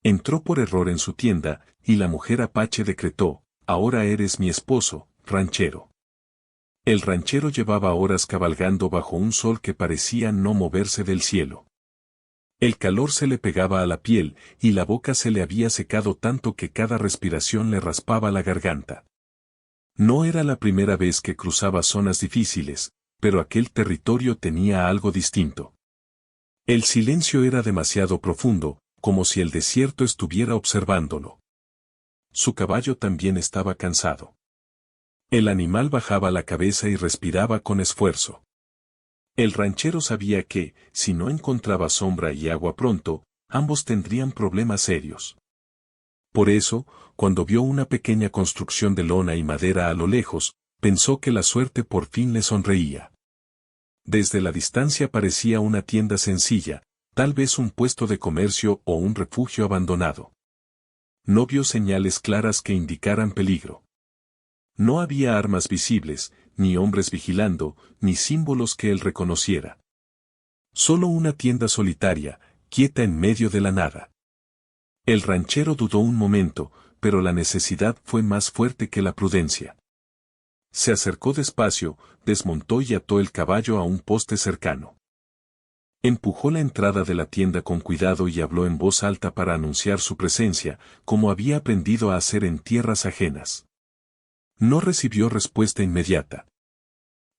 Entró por error en su tienda, y la mujer apache decretó: ahora eres mi esposo, ranchero. El ranchero llevaba horas cabalgando bajo un sol que parecía no moverse del cielo. El calor se le pegaba a la piel, y la boca se le había secado tanto que cada respiración le raspaba la garganta. No era la primera vez que cruzaba zonas difíciles, pero aquel territorio tenía algo distinto. El silencio era demasiado profundo, como si el desierto estuviera observándolo. Su caballo también estaba cansado. El animal bajaba la cabeza y respiraba con esfuerzo. El ranchero sabía que, si no encontraba sombra y agua pronto, ambos tendrían problemas serios. Por eso, cuando vio una pequeña construcción de lona y madera a lo lejos, pensó que la suerte por fin le sonreía. Desde la distancia parecía una tienda sencilla, tal vez un puesto de comercio o un refugio abandonado. No vio señales claras que indicaran peligro. No había armas visibles, ni hombres vigilando, ni símbolos que él reconociera. Solo una tienda solitaria, quieta en medio de la nada. El ranchero dudó un momento, pero la necesidad fue más fuerte que la prudencia. Se acercó despacio, desmontó y ató el caballo a un poste cercano. Empujó la entrada de la tienda con cuidado y habló en voz alta para anunciar su presencia, como había aprendido a hacer en tierras ajenas. No recibió respuesta inmediata.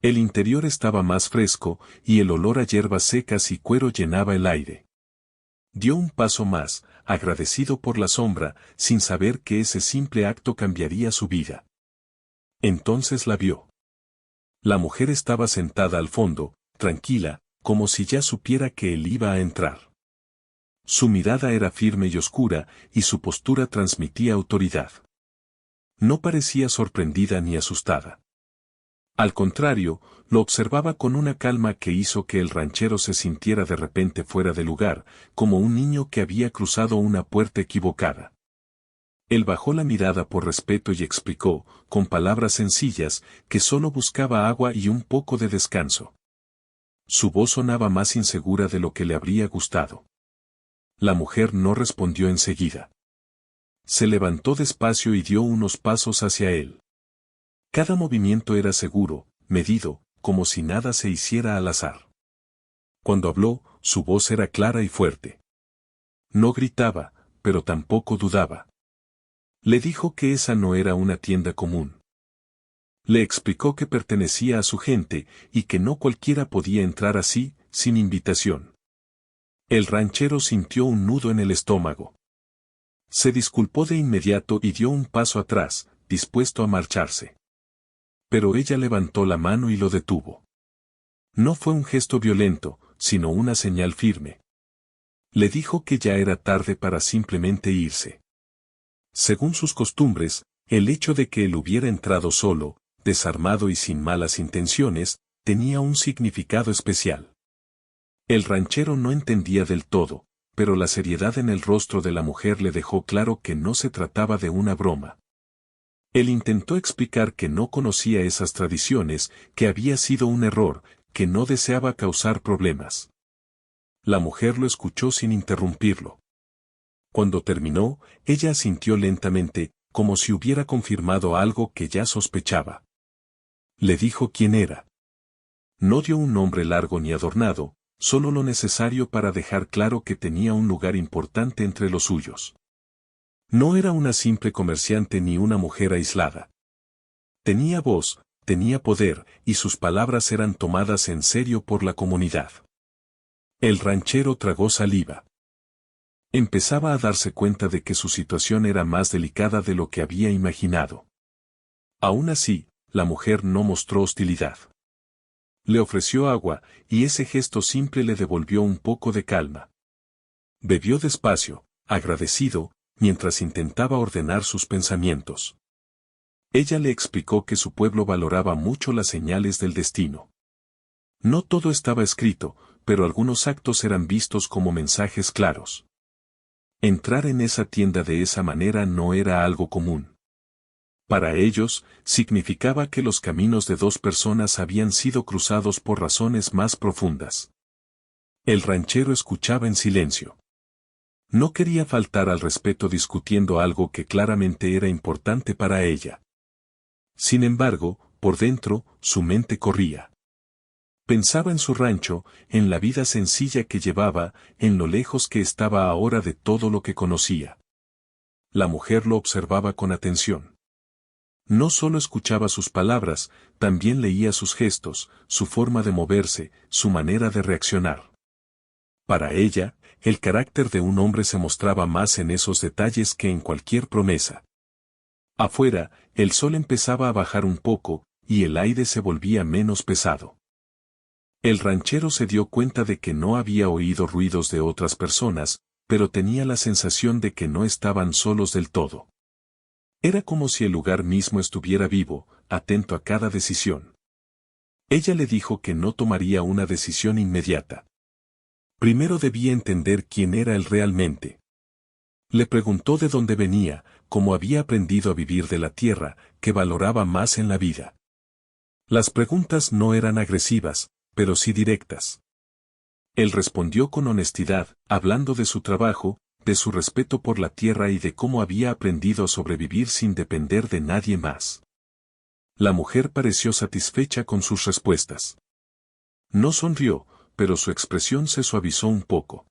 El interior estaba más fresco, y el olor a hierbas secas y cuero llenaba el aire. Dio un paso más, agradecido por la sombra, sin saber que ese simple acto cambiaría su vida. Entonces la vio. La mujer estaba sentada al fondo, tranquila, como si ya supiera que él iba a entrar. Su mirada era firme y oscura, y su postura transmitía autoridad. No parecía sorprendida ni asustada. Al contrario, lo observaba con una calma que hizo que el ranchero se sintiera de repente fuera de lugar, como un niño que había cruzado una puerta equivocada. Él bajó la mirada por respeto y explicó, con palabras sencillas, que solo buscaba agua y un poco de descanso. Su voz sonaba más insegura de lo que le habría gustado. La mujer no respondió enseguida. Se levantó despacio y dio unos pasos hacia él. Cada movimiento era seguro, medido, como si nada se hiciera al azar. Cuando habló, su voz era clara y fuerte. No gritaba, pero tampoco dudaba. Le dijo que esa no era una tienda común. Le explicó que pertenecía a su gente y que no cualquiera podía entrar así, sin invitación. El ranchero sintió un nudo en el estómago. Se disculpó de inmediato y dio un paso atrás, dispuesto a marcharse. Pero ella levantó la mano y lo detuvo. No fue un gesto violento, sino una señal firme. Le dijo que ya era tarde para simplemente irse. Según sus costumbres, el hecho de que él hubiera entrado solo, desarmado y sin malas intenciones, tenía un significado especial. El ranchero no entendía del todo, pero la seriedad en el rostro de la mujer le dejó claro que no se trataba de una broma. Él intentó explicar que no conocía esas tradiciones, que había sido un error, que no deseaba causar problemas. La mujer lo escuchó sin interrumpirlo. Cuando terminó, ella asintió lentamente, como si hubiera confirmado algo que ya sospechaba. Le dijo quién era. No dio un nombre largo ni adornado, solo lo necesario para dejar claro que tenía un lugar importante entre los suyos. No era una simple comerciante ni una mujer aislada. Tenía voz, tenía poder, y sus palabras eran tomadas en serio por la comunidad. El ranchero tragó saliva. Empezaba a darse cuenta de que su situación era más delicada de lo que había imaginado. Aún así, la mujer no mostró hostilidad. Le ofreció agua, y ese gesto simple le devolvió un poco de calma. Bebió despacio, agradecido, mientras intentaba ordenar sus pensamientos. Ella le explicó que su pueblo valoraba mucho las señales del destino. No todo estaba escrito, pero algunos actos eran vistos como mensajes claros. Entrar en esa tienda de esa manera no era algo común. Para ellos, significaba que los caminos de dos personas habían sido cruzados por razones más profundas. El ranchero escuchaba en silencio. No quería faltar al respeto discutiendo algo que claramente era importante para ella. Sin embargo, por dentro, su mente corría. Pensaba en su rancho, en la vida sencilla que llevaba, en lo lejos que estaba ahora de todo lo que conocía. La mujer lo observaba con atención. No solo escuchaba sus palabras, también leía sus gestos, su forma de moverse, su manera de reaccionar. Para ella, el carácter de un hombre se mostraba más en esos detalles que en cualquier promesa. Afuera, el sol empezaba a bajar un poco, y el aire se volvía menos pesado. El ranchero se dio cuenta de que no había oído ruidos de otras personas, pero tenía la sensación de que no estaban solos del todo. Era como si el lugar mismo estuviera vivo, atento a cada decisión. Ella le dijo que no tomaría una decisión inmediata. Primero debía entender quién era él realmente. Le preguntó de dónde venía, cómo había aprendido a vivir de la tierra, que valoraba más en la vida. Las preguntas no eran agresivas, pero sí directas. Él respondió con honestidad, hablando de su trabajo, de su respeto por la tierra y de cómo había aprendido a sobrevivir sin depender de nadie más. La mujer pareció satisfecha con sus respuestas. No sonrió, pero su expresión se suavizó un poco.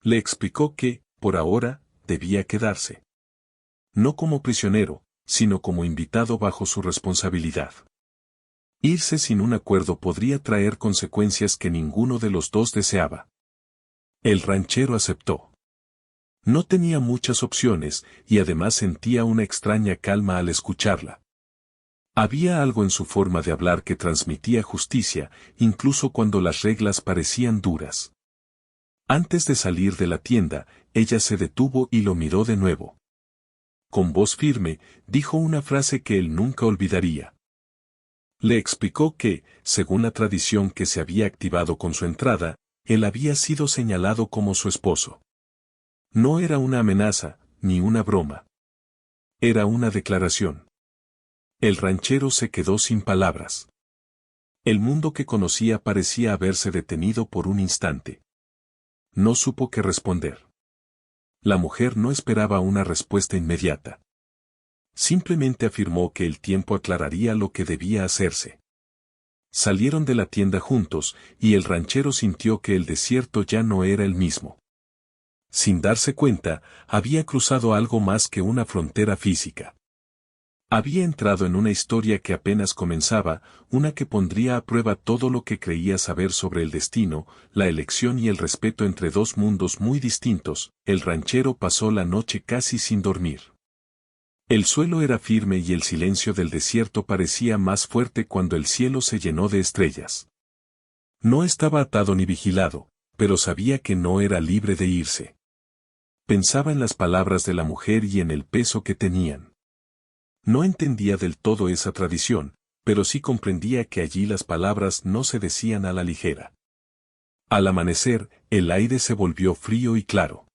Le explicó que, por ahora, debía quedarse. No como prisionero, sino como invitado bajo su responsabilidad. Irse sin un acuerdo podría traer consecuencias que ninguno de los dos deseaba. El ranchero aceptó. No tenía muchas opciones, y además sentía una extraña calma al escucharla. Había algo en su forma de hablar que transmitía justicia, incluso cuando las reglas parecían duras. Antes de salir de la tienda, ella se detuvo y lo miró de nuevo. Con voz firme, dijo una frase que él nunca olvidaría. Le explicó que, según la tradición que se había activado con su entrada, él había sido señalado como su esposo. No era una amenaza, ni una broma. Era una declaración. El ranchero se quedó sin palabras. El mundo que conocía parecía haberse detenido por un instante. No supo qué responder. La mujer no esperaba una respuesta inmediata. Simplemente afirmó que el tiempo aclararía lo que debía hacerse. Salieron de la tienda juntos, y el ranchero sintió que el desierto ya no era el mismo. Sin darse cuenta, había cruzado algo más que una frontera física. Había entrado en una historia que apenas comenzaba, una que pondría a prueba todo lo que creía saber sobre el destino, la elección y el respeto entre dos mundos muy distintos. El ranchero pasó la noche casi sin dormir. El suelo era firme y el silencio del desierto parecía más fuerte cuando el cielo se llenó de estrellas. No estaba atado ni vigilado, pero sabía que no era libre de irse. Pensaba en las palabras de la mujer y en el peso que tenían. No entendía del todo esa tradición, pero sí comprendía que allí las palabras no se decían a la ligera. Al amanecer, el aire se volvió frío y claro.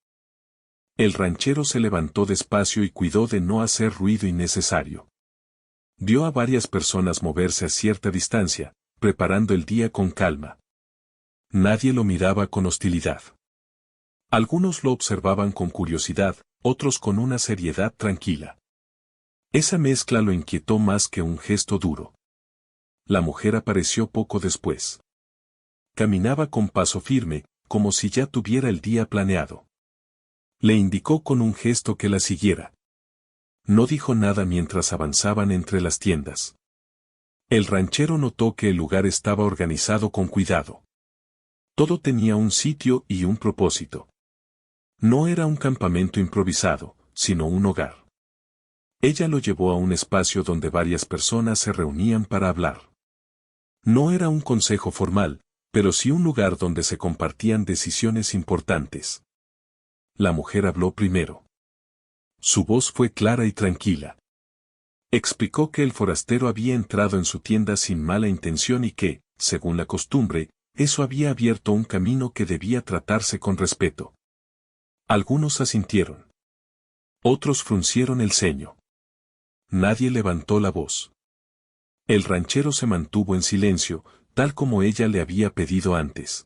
El ranchero se levantó despacio y cuidó de no hacer ruido innecesario. Vio a varias personas moverse a cierta distancia, preparando el día con calma. Nadie lo miraba con hostilidad. Algunos lo observaban con curiosidad, otros con una seriedad tranquila. Esa mezcla lo inquietó más que un gesto duro. La mujer apareció poco después. Caminaba con paso firme, como si ya tuviera el día planeado. Le indicó con un gesto que la siguiera. No dijo nada mientras avanzaban entre las tiendas. El ranchero notó que el lugar estaba organizado con cuidado. Todo tenía un sitio y un propósito. No era un campamento improvisado, sino un hogar. Ella lo llevó a un espacio donde varias personas se reunían para hablar. No era un consejo formal, pero sí un lugar donde se compartían decisiones importantes. La mujer habló primero. Su voz fue clara y tranquila. Explicó que el forastero había entrado en su tienda sin mala intención y que, según la costumbre, eso había abierto un camino que debía tratarse con respeto. Algunos asintieron. Otros fruncieron el ceño. Nadie levantó la voz. El ranchero se mantuvo en silencio, tal como ella le había pedido antes.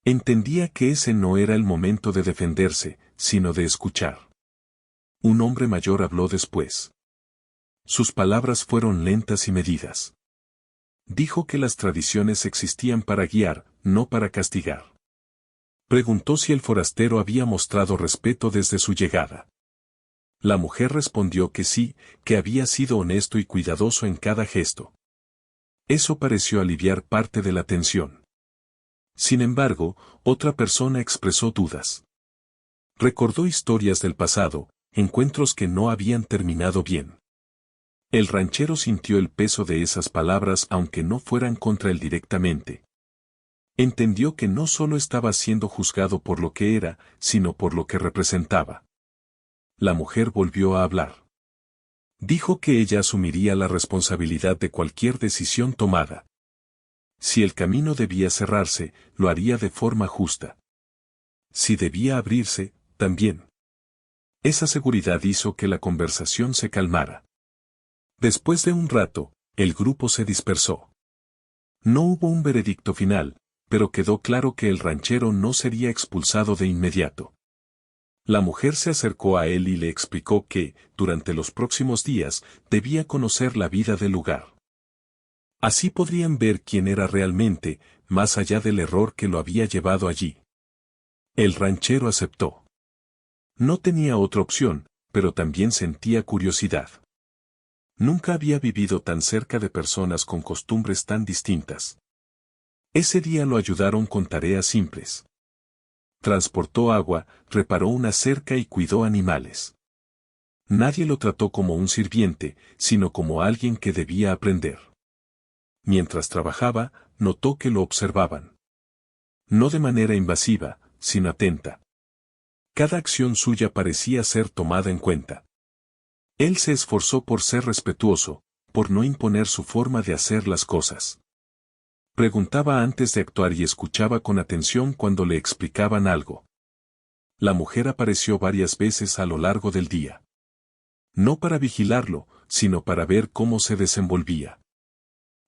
Entendía que ese no era el momento de defenderse, sino de escuchar. Un hombre mayor habló después. Sus palabras fueron lentas y medidas. Dijo que las tradiciones existían para guiar, no para castigar. Preguntó si el forastero había mostrado respeto desde su llegada. La mujer respondió que sí, que había sido honesto y cuidadoso en cada gesto. Eso pareció aliviar parte de la tensión. Sin embargo, otra persona expresó dudas. Recordó historias del pasado, encuentros que no habían terminado bien. El ranchero sintió el peso de esas palabras aunque no fueran contra él directamente. Entendió que no solo estaba siendo juzgado por lo que era, sino por lo que representaba. La mujer volvió a hablar. Dijo que ella asumiría la responsabilidad de cualquier decisión tomada. Si el camino debía cerrarse, lo haría de forma justa. Si debía abrirse, también. Esa seguridad hizo que la conversación se calmara. Después de un rato, el grupo se dispersó. No hubo un veredicto final, pero quedó claro que el ranchero no sería expulsado de inmediato. La mujer se acercó a él y le explicó que, durante los próximos días, debía conocer la vida del lugar. Así podrían ver quién era realmente, más allá del error que lo había llevado allí. El ranchero aceptó. No tenía otra opción, pero también sentía curiosidad. Nunca había vivido tan cerca de personas con costumbres tan distintas. Ese día lo ayudaron con tareas simples. Transportó agua, reparó una cerca y cuidó animales. Nadie lo trató como un sirviente, sino como alguien que debía aprender. Mientras trabajaba, notó que lo observaban. No de manera invasiva, sino atenta. Cada acción suya parecía ser tomada en cuenta. Él se esforzó por ser respetuoso, por no imponer su forma de hacer las cosas. Preguntaba antes de actuar y escuchaba con atención cuando le explicaban algo. La mujer apareció varias veces a lo largo del día. No para vigilarlo, sino para ver cómo se desenvolvía.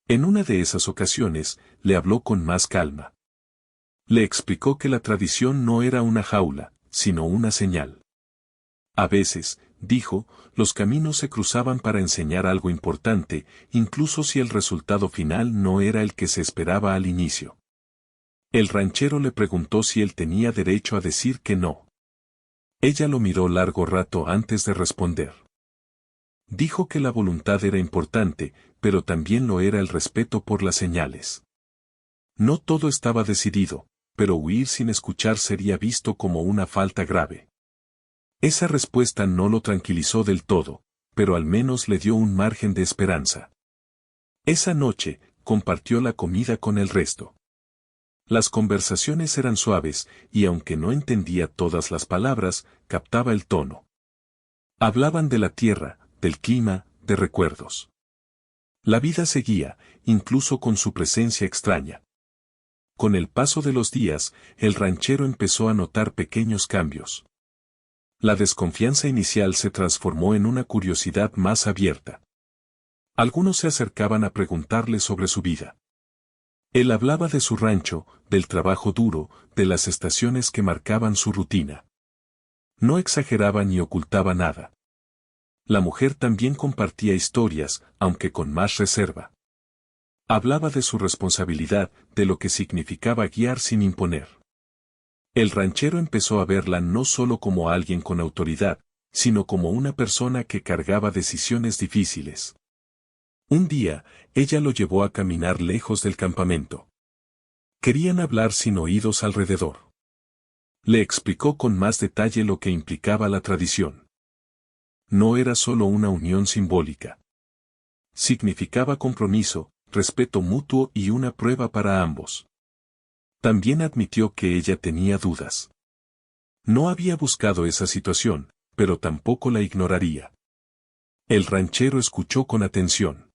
En una de esas ocasiones, le habló con más calma. Le explicó que la tradición no era una jaula, sino una señal. A veces, dijo, los caminos se cruzaban para enseñar algo importante, incluso si el resultado final no era el que se esperaba al inicio. El ranchero le preguntó si él tenía derecho a decir que no. Ella lo miró largo rato antes de responder. Dijo que la voluntad era importante, pero también lo era el respeto por las señales. No todo estaba decidido, pero huir sin escuchar sería visto como una falta grave. Esa respuesta no lo tranquilizó del todo, pero al menos le dio un margen de esperanza. Esa noche, compartió la comida con el resto. Las conversaciones eran suaves, y aunque no entendía todas las palabras, captaba el tono. Hablaban de la tierra, del clima, de recuerdos. La vida seguía, incluso con su presencia extraña. Con el paso de los días, el ranchero empezó a notar pequeños cambios. La desconfianza inicial se transformó en una curiosidad más abierta. Algunos se acercaban a preguntarle sobre su vida. Él hablaba de su rancho, del trabajo duro, de las estaciones que marcaban su rutina. No exageraba ni ocultaba nada. La mujer también compartía historias, aunque con más reserva. Hablaba de su responsabilidad, de lo que significaba guiar sin imponer. El ranchero empezó a verla no solo como alguien con autoridad, sino como una persona que cargaba decisiones difíciles. Un día, ella lo llevó a caminar lejos del campamento. Querían hablar sin oídos alrededor. Le explicó con más detalle lo que implicaba la tradición. No era solo una unión simbólica. Significaba compromiso, respeto mutuo y una prueba para ambos. También admitió que ella tenía dudas. No había buscado esa situación, pero tampoco la ignoraría. El ranchero escuchó con atención.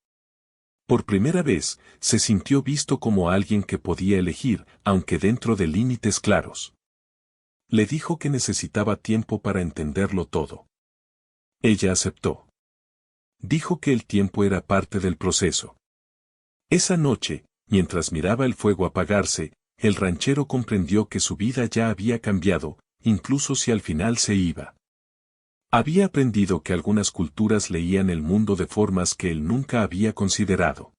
Por primera vez, se sintió visto como alguien que podía elegir, aunque dentro de límites claros. Le dijo que necesitaba tiempo para entenderlo todo. Ella aceptó. Dijo que el tiempo era parte del proceso. Esa noche, mientras miraba el fuego apagarse, el ranchero comprendió que su vida ya había cambiado, incluso si al final se iba. Había aprendido que algunas culturas leían el mundo de formas que él nunca había considerado.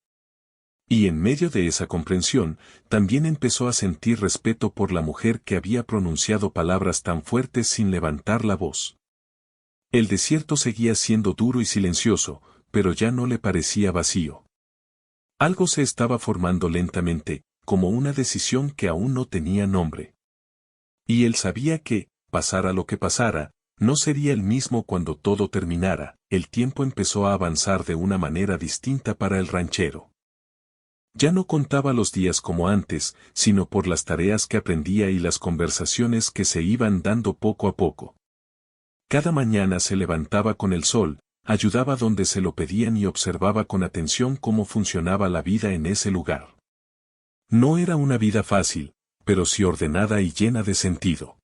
Y en medio de esa comprensión, también empezó a sentir respeto por la mujer que había pronunciado palabras tan fuertes sin levantar la voz. El desierto seguía siendo duro y silencioso, pero ya no le parecía vacío. Algo se estaba formando lentamente, como una decisión que aún no tenía nombre. Y él sabía que, pasara lo que pasara, no sería el mismo cuando todo terminara. El tiempo empezó a avanzar de una manera distinta para el ranchero. Ya no contaba los días como antes, sino por las tareas que aprendía y las conversaciones que se iban dando poco a poco. Cada mañana se levantaba con el sol, ayudaba donde se lo pedían y observaba con atención cómo funcionaba la vida en ese lugar. No era una vida fácil, pero sí ordenada y llena de sentido.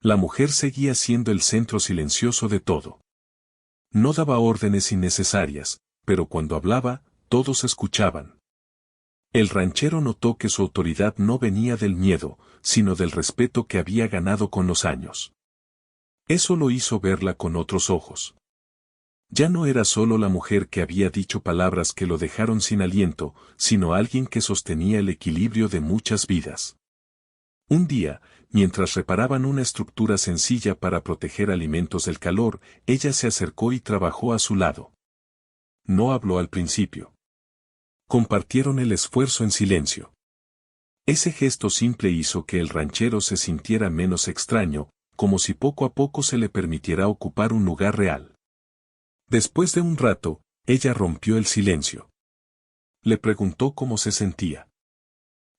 La mujer seguía siendo el centro silencioso de todo. No daba órdenes innecesarias, pero cuando hablaba, todos escuchaban. El ranchero notó que su autoridad no venía del miedo, sino del respeto que había ganado con los años. Eso lo hizo verla con otros ojos. Ya no era solo la mujer que había dicho palabras que lo dejaron sin aliento, sino alguien que sostenía el equilibrio de muchas vidas. Un día, mientras reparaban una estructura sencilla para proteger alimentos del calor, ella se acercó y trabajó a su lado. No habló al principio. Compartieron el esfuerzo en silencio. Ese gesto simple hizo que el ranchero se sintiera menos extraño, como si poco a poco se le permitiera ocupar un lugar real. Después de un rato, ella rompió el silencio. Le preguntó cómo se sentía.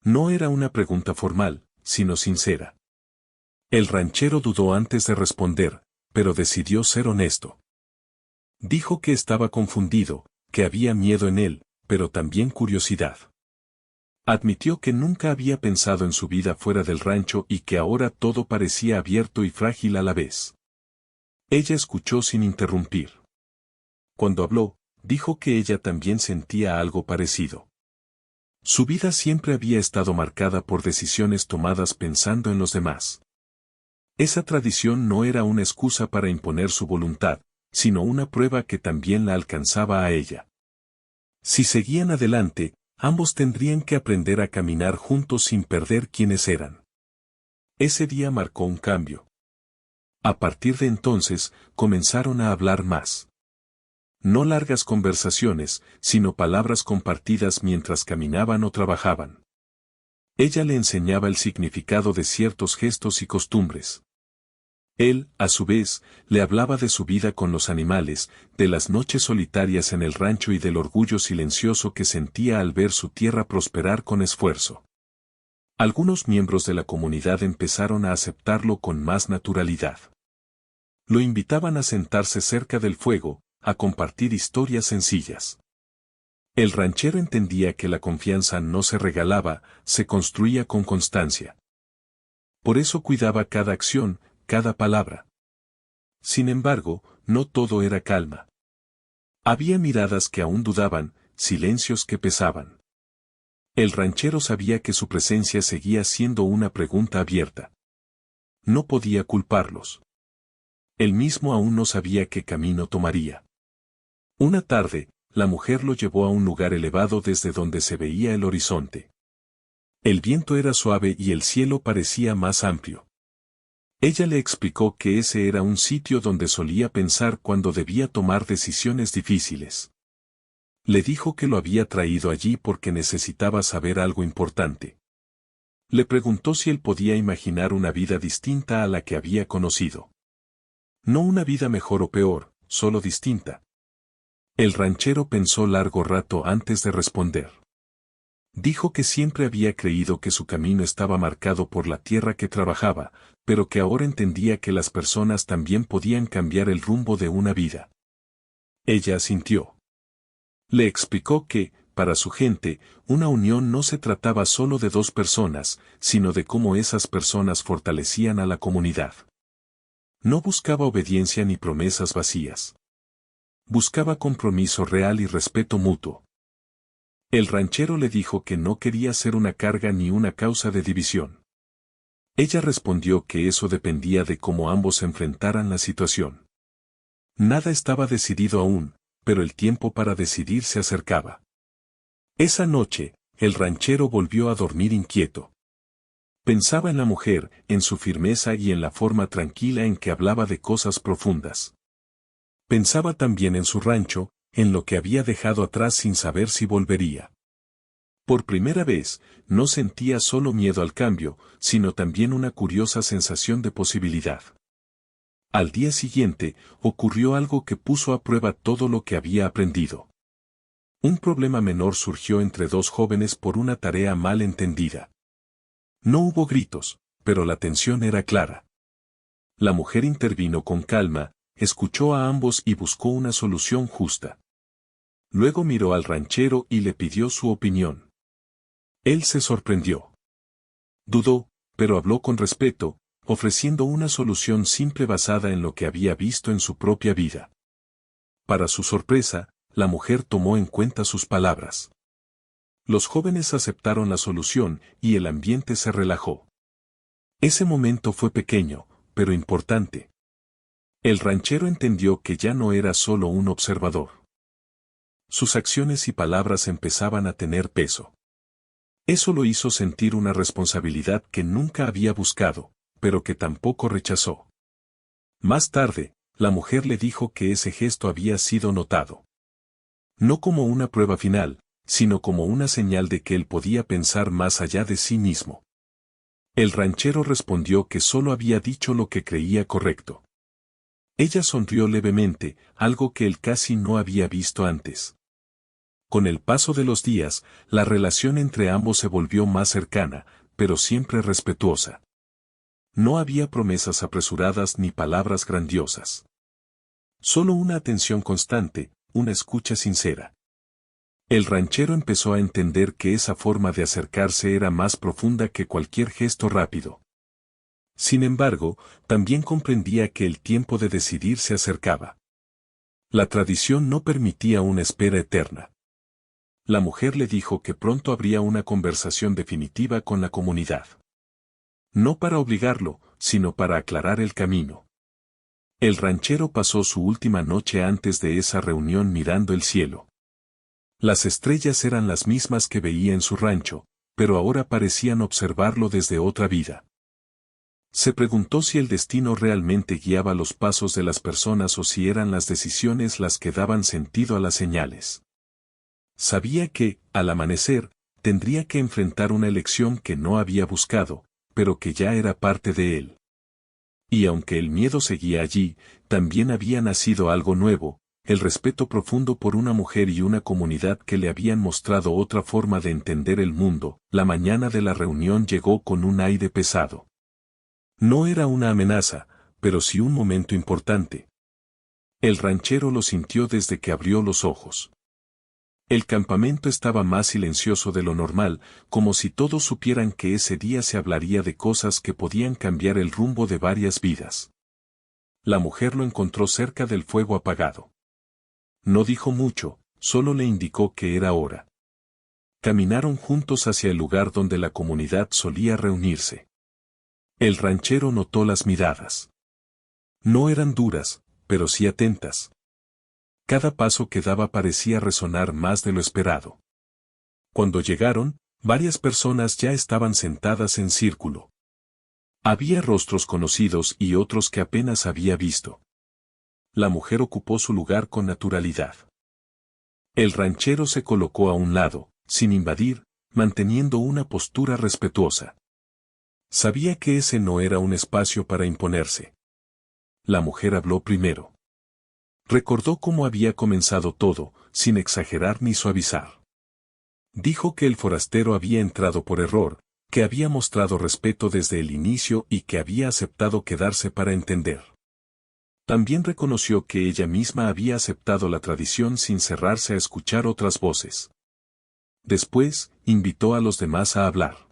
No era una pregunta formal, sino sincera. El ranchero dudó antes de responder, pero decidió ser honesto. Dijo que estaba confundido, que había miedo en él, pero también curiosidad. Admitió que nunca había pensado en su vida fuera del rancho y que ahora todo parecía abierto y frágil a la vez. Ella escuchó sin interrumpir. Cuando habló, dijo que ella también sentía algo parecido. Su vida siempre había estado marcada por decisiones tomadas pensando en los demás. Esa tradición no era una excusa para imponer su voluntad, sino una prueba que también la alcanzaba a ella. Si seguían adelante, ambos tendrían que aprender a caminar juntos sin perder quienes eran. Ese día marcó un cambio. A partir de entonces, comenzaron a hablar más. No largas conversaciones, sino palabras compartidas mientras caminaban o trabajaban. Ella le enseñaba el significado de ciertos gestos y costumbres. Él, a su vez, le hablaba de su vida con los animales, de las noches solitarias en el rancho y del orgullo silencioso que sentía al ver su tierra prosperar con esfuerzo. Algunos miembros de la comunidad empezaron a aceptarlo con más naturalidad. Lo invitaban a sentarse cerca del fuego, a compartir historias sencillas. El ranchero entendía que la confianza no se regalaba, se construía con constancia. Por eso cuidaba cada acción, cada palabra. Sin embargo, no todo era calma. Había miradas que aún dudaban, silencios que pesaban. El ranchero sabía que su presencia seguía siendo una pregunta abierta. No podía culparlos. Él mismo aún no sabía qué camino tomaría. Una tarde, la mujer lo llevó a un lugar elevado desde donde se veía el horizonte. El viento era suave y el cielo parecía más amplio. Ella le explicó que ese era un sitio donde solía pensar cuando debía tomar decisiones difíciles. Le dijo que lo había traído allí porque necesitaba saber algo importante. Le preguntó si él podía imaginar una vida distinta a la que había conocido. No una vida mejor o peor, solo distinta. El ranchero pensó largo rato antes de responder. Dijo que siempre había creído que su camino estaba marcado por la tierra que trabajaba, pero que ahora entendía que las personas también podían cambiar el rumbo de una vida. Ella asintió. Le explicó que, para su gente, una unión no se trataba solo de dos personas, sino de cómo esas personas fortalecían a la comunidad. No buscaba obediencia ni promesas vacías. Buscaba compromiso real y respeto mutuo. El ranchero le dijo que no quería ser una carga ni una causa de división. Ella respondió que eso dependía de cómo ambos enfrentaran la situación. Nada estaba decidido aún, pero el tiempo para decidir se acercaba. Esa noche, el ranchero volvió a dormir inquieto. Pensaba en la mujer, en su firmeza y en la forma tranquila en que hablaba de cosas profundas. Pensaba también en su rancho, en lo que había dejado atrás sin saber si volvería. Por primera vez, no sentía solo miedo al cambio, sino también una curiosa sensación de posibilidad. Al día siguiente, ocurrió algo que puso a prueba todo lo que había aprendido. Un problema menor surgió entre dos jóvenes por una tarea mal entendida. No hubo gritos, pero la tensión era clara. La mujer intervino con calma, escuchó a ambos y buscó una solución justa. Luego miró al ranchero y le pidió su opinión. Él se sorprendió. Dudó, pero habló con respeto, ofreciendo una solución simple basada en lo que había visto en su propia vida. Para su sorpresa, la mujer tomó en cuenta sus palabras. Los jóvenes aceptaron la solución y el ambiente se relajó. Ese momento fue pequeño, pero importante. El ranchero entendió que ya no era solo un observador. Sus acciones y palabras empezaban a tener peso. Eso lo hizo sentir una responsabilidad que nunca había buscado, pero que tampoco rechazó. Más tarde, la mujer le dijo que ese gesto había sido notado. No como una prueba final, sino como una señal de que él podía pensar más allá de sí mismo. El ranchero respondió que solo había dicho lo que creía correcto. Ella sonrió levemente, algo que él casi no había visto antes. Con el paso de los días, la relación entre ambos se volvió más cercana, pero siempre respetuosa. No había promesas apresuradas ni palabras grandiosas. Solo una atención constante, una escucha sincera. El ranchero empezó a entender que esa forma de acercarse era más profunda que cualquier gesto rápido. Sin embargo, también comprendía que el tiempo de decidir se acercaba. La tradición no permitía una espera eterna. La mujer le dijo que pronto habría una conversación definitiva con la comunidad. No para obligarlo, sino para aclarar el camino. El ranchero pasó su última noche antes de esa reunión mirando el cielo. Las estrellas eran las mismas que veía en su rancho, pero ahora parecían observarlo desde otra vida. Se preguntó si el destino realmente guiaba los pasos de las personas o si eran las decisiones las que daban sentido a las señales. Sabía que, al amanecer, tendría que enfrentar una elección que no había buscado, pero que ya era parte de él. Y aunque el miedo seguía allí, también había nacido algo nuevo, el respeto profundo por una mujer y una comunidad que le habían mostrado otra forma de entender el mundo. La mañana de la reunión llegó con un aire pesado. No era una amenaza, pero sí un momento importante. El ranchero lo sintió desde que abrió los ojos. El campamento estaba más silencioso de lo normal, como si todos supieran que ese día se hablaría de cosas que podían cambiar el rumbo de varias vidas. La mujer lo encontró cerca del fuego apagado. No dijo mucho, solo le indicó que era hora. Caminaron juntos hacia el lugar donde la comunidad solía reunirse. El ranchero notó las miradas. No eran duras, pero sí atentas. Cada paso que daba parecía resonar más de lo esperado. Cuando llegaron, varias personas ya estaban sentadas en círculo. Había rostros conocidos y otros que apenas había visto. La mujer ocupó su lugar con naturalidad. El ranchero se colocó a un lado, sin invadir, manteniendo una postura respetuosa. Sabía que ese no era un espacio para imponerse. La mujer habló primero. Recordó cómo había comenzado todo, sin exagerar ni suavizar. Dijo que el forastero había entrado por error, que había mostrado respeto desde el inicio y que había aceptado quedarse para entender. También reconoció que ella misma había aceptado la tradición sin cerrarse a escuchar otras voces. Después, invitó a los demás a hablar.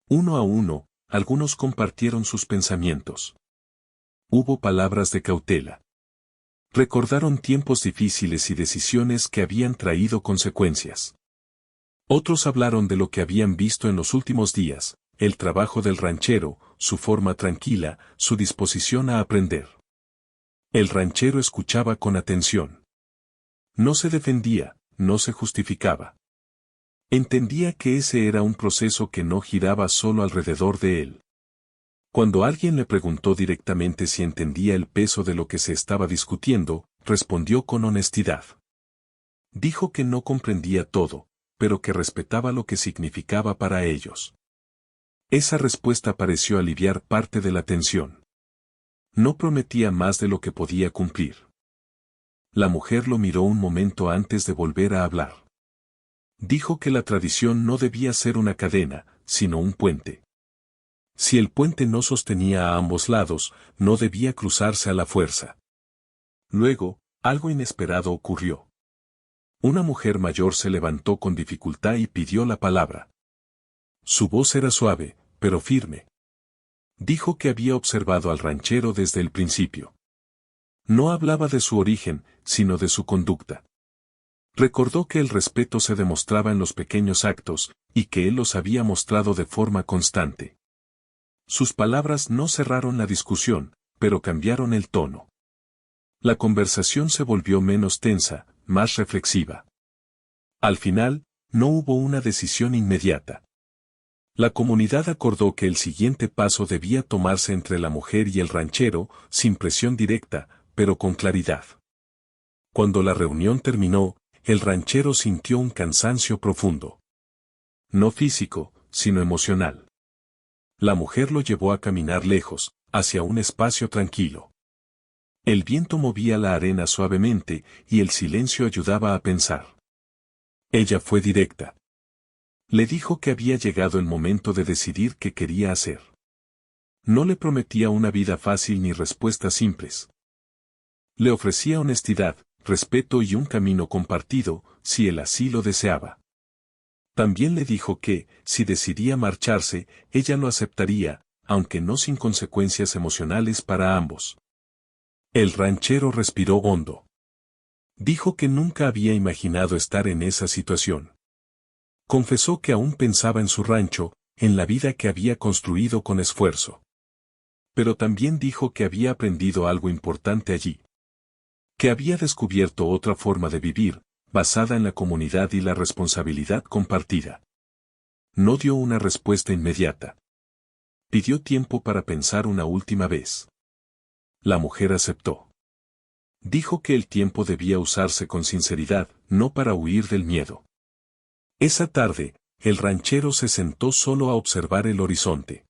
Uno a uno, algunos compartieron sus pensamientos. Hubo palabras de cautela. Recordaron tiempos difíciles y decisiones que habían traído consecuencias. Otros hablaron de lo que habían visto en los últimos días, el trabajo del ranchero, su forma tranquila, su disposición a aprender. El ranchero escuchaba con atención. No se defendía, no se justificaba. Entendía que ese era un proceso que no giraba solo alrededor de él. Cuando alguien le preguntó directamente si entendía el peso de lo que se estaba discutiendo, respondió con honestidad. Dijo que no comprendía todo, pero que respetaba lo que significaba para ellos. Esa respuesta pareció aliviar parte de la tensión. No prometía más de lo que podía cumplir. La mujer lo miró un momento antes de volver a hablar. Dijo que la tradición no debía ser una cadena, sino un puente. Si el puente no sostenía a ambos lados, no debía cruzarse a la fuerza. Luego, algo inesperado ocurrió. Una mujer mayor se levantó con dificultad y pidió la palabra. Su voz era suave, pero firme. Dijo que había observado al ranchero desde el principio. No hablaba de su origen, sino de su conducta. Recordó que el respeto se demostraba en los pequeños actos, y que él los había mostrado de forma constante. Sus palabras no cerraron la discusión, pero cambiaron el tono. La conversación se volvió menos tensa, más reflexiva. Al final, no hubo una decisión inmediata. La comunidad acordó que el siguiente paso debía tomarse entre la mujer y el ranchero, sin presión directa, pero con claridad. Cuando la reunión terminó, el ranchero sintió un cansancio profundo. No físico, sino emocional. La mujer lo llevó a caminar lejos, hacia un espacio tranquilo. El viento movía la arena suavemente y el silencio ayudaba a pensar. Ella fue directa. Le dijo que había llegado el momento de decidir qué quería hacer. No le prometía una vida fácil ni respuestas simples. Le ofrecía honestidad, respeto y un camino compartido, si él así lo deseaba. También le dijo que, si decidía marcharse, ella lo aceptaría, aunque no sin consecuencias emocionales para ambos. El ranchero respiró hondo. Dijo que nunca había imaginado estar en esa situación. Confesó que aún pensaba en su rancho, en la vida que había construido con esfuerzo. Pero también dijo que había aprendido algo importante allí. Que había descubierto otra forma de vivir, basada en la comunidad y la responsabilidad compartida. No dio una respuesta inmediata. Pidió tiempo para pensar una última vez. La mujer aceptó. Dijo que el tiempo debía usarse con sinceridad, no para huir del miedo. Esa tarde, el ranchero se sentó solo a observar el horizonte.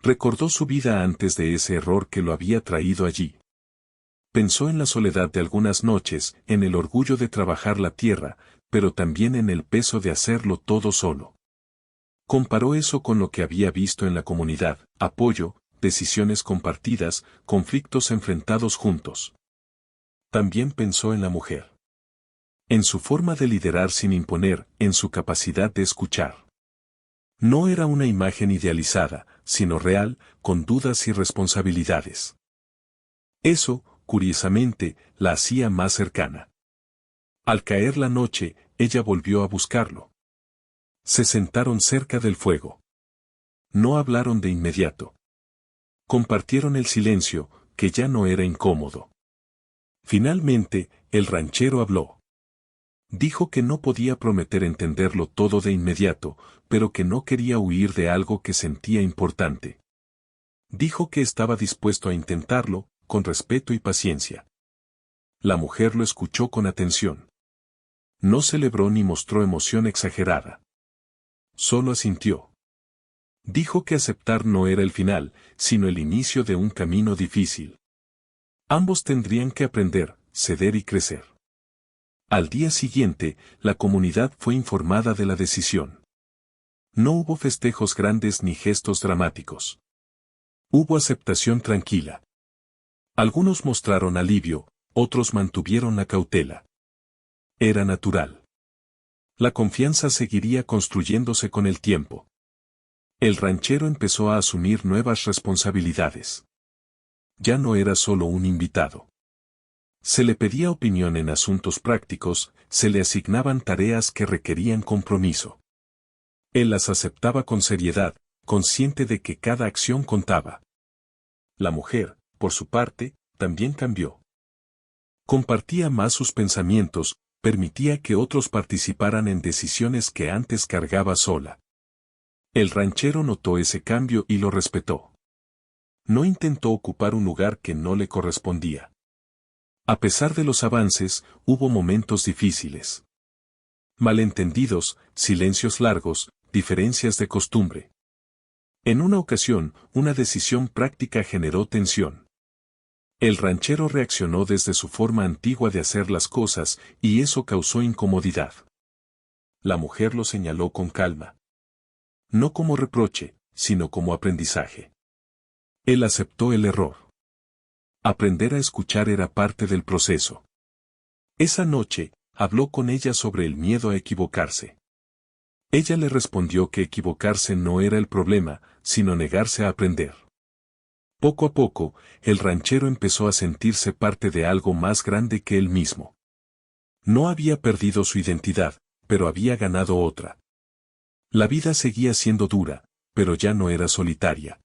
Recordó su vida antes de ese error que lo había traído allí. Pensó en la soledad de algunas noches, en el orgullo de trabajar la tierra, pero también en el peso de hacerlo todo solo. Comparó eso con lo que había visto en la comunidad: apoyo, decisiones compartidas, conflictos enfrentados juntos. También pensó en la mujer. En su forma de liderar sin imponer, en su capacidad de escuchar. No era una imagen idealizada, sino real, con dudas y responsabilidades. Eso, curiosamente, la hacía más cercana. Al caer la noche, ella volvió a buscarlo. Se sentaron cerca del fuego. No hablaron de inmediato. Compartieron el silencio, que ya no era incómodo. Finalmente, el ranchero habló. Dijo que no podía prometer entenderlo todo de inmediato, pero que no quería huir de algo que sentía importante. Dijo que estaba dispuesto a intentarlo, con respeto y paciencia. La mujer lo escuchó con atención. No celebró ni mostró emoción exagerada. Solo asintió. Dijo que aceptar no era el final, sino el inicio de un camino difícil. Ambos tendrían que aprender, ceder y crecer. Al día siguiente, la comunidad fue informada de la decisión. No hubo festejos grandes ni gestos dramáticos. Hubo aceptación tranquila. Algunos mostraron alivio, otros mantuvieron la cautela. Era natural. La confianza seguiría construyéndose con el tiempo. El ranchero empezó a asumir nuevas responsabilidades. Ya no era solo un invitado. Se le pedía opinión en asuntos prácticos, se le asignaban tareas que requerían compromiso. Él las aceptaba con seriedad, consciente de que cada acción contaba. La mujer, por su parte, también cambió. Compartía más sus pensamientos, permitía que otros participaran en decisiones que antes cargaba sola. El ranchero notó ese cambio y lo respetó. No intentó ocupar un lugar que no le correspondía. A pesar de los avances, hubo momentos difíciles. Malentendidos, silencios largos, diferencias de costumbre. En una ocasión, una decisión práctica generó tensión. El ranchero reaccionó desde su forma antigua de hacer las cosas, y eso causó incomodidad. La mujer lo señaló con calma. No como reproche, sino como aprendizaje. Él aceptó el error. Aprender a escuchar era parte del proceso. Esa noche, habló con ella sobre el miedo a equivocarse. Ella le respondió que equivocarse no era el problema, sino negarse a aprender. Poco a poco, el ranchero empezó a sentirse parte de algo más grande que él mismo. No había perdido su identidad, pero había ganado otra. La vida seguía siendo dura, pero ya no era solitaria.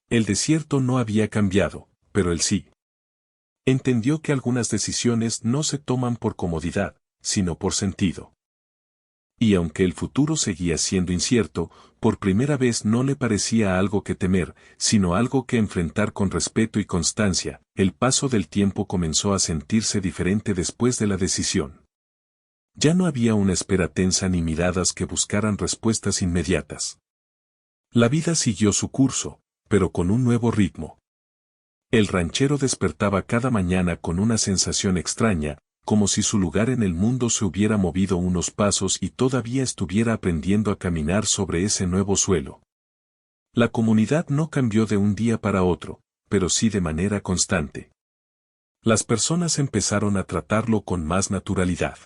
El desierto no había cambiado, pero él sí. Entendió que algunas decisiones no se toman por comodidad, sino por sentido. Y aunque el futuro seguía siendo incierto, por primera vez no le parecía algo que temer, sino algo que enfrentar con respeto y constancia. El paso del tiempo comenzó a sentirse diferente después de la decisión. Ya no había una espera tensa ni miradas que buscaran respuestas inmediatas. La vida siguió su curso, pero con un nuevo ritmo. El ranchero despertaba cada mañana con una sensación extraña, como si su lugar en el mundo se hubiera movido unos pasos y todavía estuviera aprendiendo a caminar sobre ese nuevo suelo. La comunidad no cambió de un día para otro, pero sí de manera constante. Las personas empezaron a tratarlo con más naturalidad.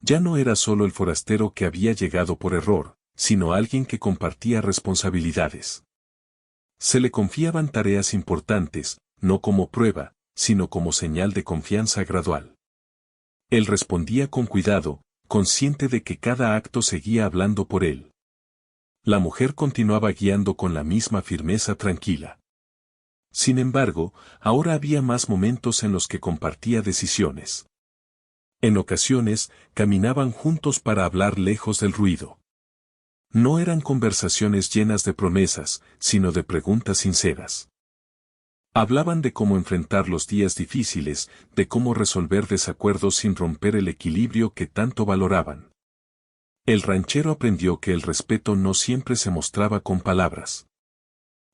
Ya no era solo el forastero que había llegado por error, sino alguien que compartía responsabilidades. Se le confiaban tareas importantes, no como prueba, sino como señal de confianza gradual. Él respondía con cuidado, consciente de que cada acto seguía hablando por él. La mujer continuaba guiando con la misma firmeza tranquila. Sin embargo, ahora había más momentos en los que compartía decisiones. En ocasiones, caminaban juntos para hablar lejos del ruido. No eran conversaciones llenas de promesas, sino de preguntas sinceras. Hablaban de cómo enfrentar los días difíciles, de cómo resolver desacuerdos sin romper el equilibrio que tanto valoraban. El ranchero aprendió que el respeto no siempre se mostraba con palabras.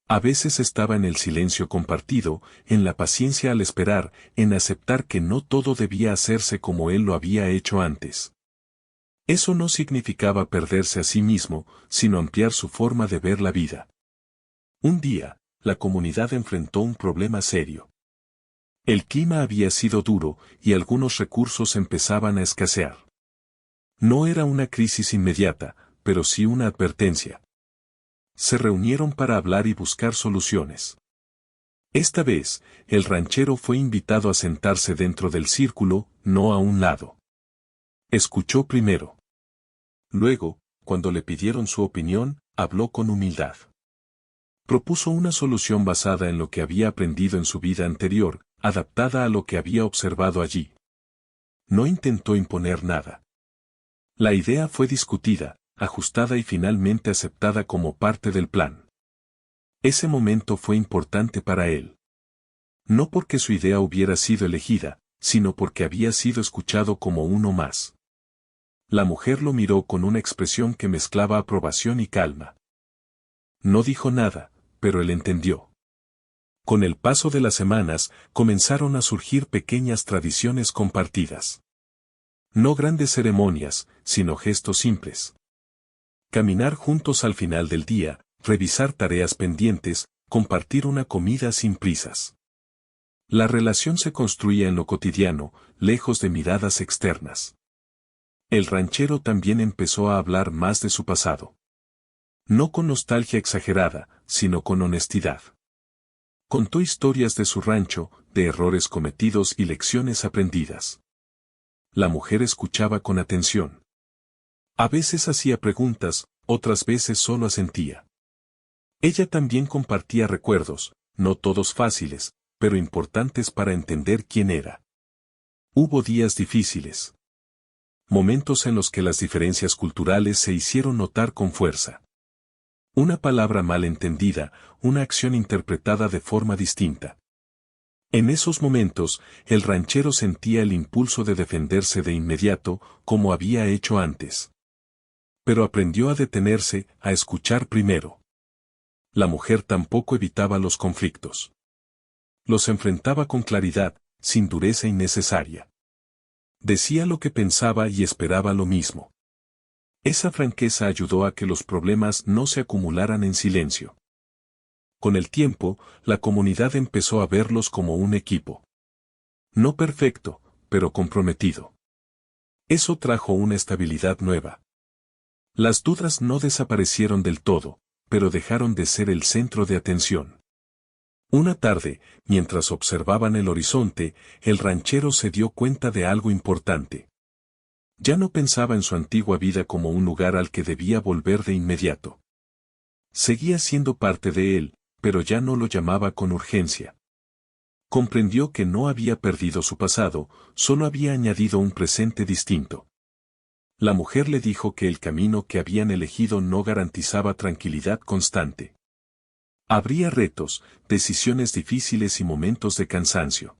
A veces estaba en el silencio compartido, en la paciencia al esperar, en aceptar que no todo debía hacerse como él lo había hecho antes. Eso no significaba perderse a sí mismo, sino ampliar su forma de ver la vida. Un día, la comunidad enfrentó un problema serio. El clima había sido duro, y algunos recursos empezaban a escasear. No era una crisis inmediata, pero sí una advertencia. Se reunieron para hablar y buscar soluciones. Esta vez, el ranchero fue invitado a sentarse dentro del círculo, no a un lado. Escuchó primero. Luego, cuando le pidieron su opinión, habló con humildad. Propuso una solución basada en lo que había aprendido en su vida anterior, adaptada a lo que había observado allí. No intentó imponer nada. La idea fue discutida, ajustada y finalmente aceptada como parte del plan. Ese momento fue importante para él. No porque su idea hubiera sido elegida, sino porque había sido escuchado como uno más. La mujer lo miró con una expresión que mezclaba aprobación y calma. No dijo nada, pero él entendió. Con el paso de las semanas, comenzaron a surgir pequeñas tradiciones compartidas. No grandes ceremonias, sino gestos simples. Caminar juntos al final del día, revisar tareas pendientes, compartir una comida sin prisas. La relación se construía en lo cotidiano, lejos de miradas externas. El ranchero también empezó a hablar más de su pasado. No con nostalgia exagerada, sino con honestidad. Contó historias de su rancho, de errores cometidos y lecciones aprendidas. La mujer escuchaba con atención. A veces hacía preguntas, otras veces solo asentía. Ella también compartía recuerdos, no todos fáciles, pero importantes para entender quién era. Hubo días difíciles. Momentos en los que las diferencias culturales se hicieron notar con fuerza. Una palabra mal entendida, una acción interpretada de forma distinta. En esos momentos, el ranchero sentía el impulso de defenderse de inmediato, como había hecho antes. Pero aprendió a detenerse, a escuchar primero. La mujer tampoco evitaba los conflictos. Los enfrentaba con claridad, sin dureza innecesaria. Decía lo que pensaba y esperaba lo mismo. Esa franqueza ayudó a que los problemas no se acumularan en silencio. Con el tiempo, la comunidad empezó a verlos como un equipo. No perfecto, pero comprometido. Eso trajo una estabilidad nueva. Las dudas no desaparecieron del todo, pero dejaron de ser el centro de atención. Una tarde, mientras observaban el horizonte, el ranchero se dio cuenta de algo importante. Ya no pensaba en su antigua vida como un lugar al que debía volver de inmediato. Seguía siendo parte de él, pero ya no lo llamaba con urgencia. Comprendió que no había perdido su pasado, solo había añadido un presente distinto. La mujer le dijo que el camino que habían elegido no garantizaba tranquilidad constante. Habría retos, decisiones difíciles y momentos de cansancio.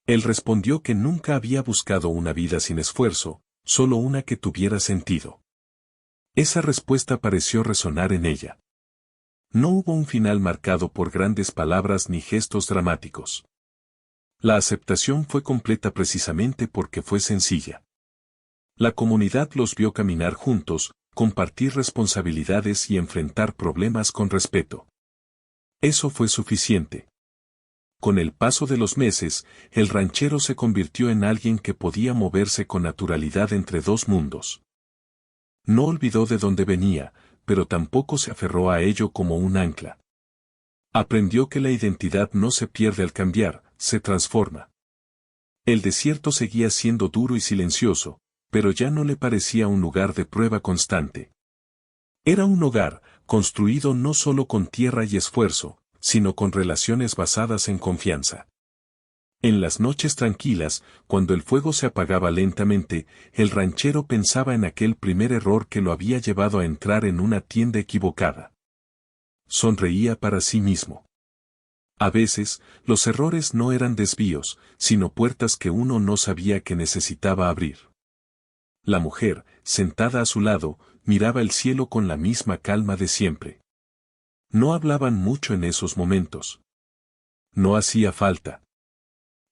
Él respondió que nunca había buscado una vida sin esfuerzo, solo una que tuviera sentido. Esa respuesta pareció resonar en ella. No hubo un final marcado por grandes palabras ni gestos dramáticos. La aceptación fue completa precisamente porque fue sencilla. La comunidad los vio caminar juntos, compartir responsabilidades y enfrentar problemas con respeto. Eso fue suficiente. Con el paso de los meses, el ranchero se convirtió en alguien que podía moverse con naturalidad entre dos mundos. No olvidó de dónde venía, pero tampoco se aferró a ello como un ancla. Aprendió que la identidad no se pierde al cambiar, se transforma. El desierto seguía siendo duro y silencioso, pero ya no le parecía un lugar de prueba constante. Era un hogar, construido no solo con tierra y esfuerzo, sino con relaciones basadas en confianza. En las noches tranquilas, cuando el fuego se apagaba lentamente, el ranchero pensaba en aquel primer error que lo había llevado a entrar en una tienda equivocada. Sonreía para sí mismo. A veces, los errores no eran desvíos, sino puertas que uno no sabía que necesitaba abrir. La mujer, sentada a su lado, miraba el cielo con la misma calma de siempre. No hablaban mucho en esos momentos. No hacía falta.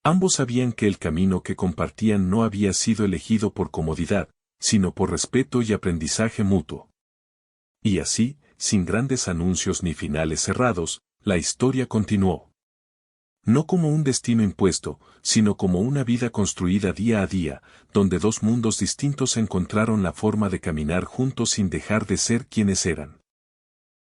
Ambos sabían que el camino que compartían no había sido elegido por comodidad, sino por respeto y aprendizaje mutuo. Y así, sin grandes anuncios ni finales cerrados, la historia continuó. No como un destino impuesto, sino como una vida construida día a día, donde dos mundos distintos encontraron la forma de caminar juntos sin dejar de ser quienes eran.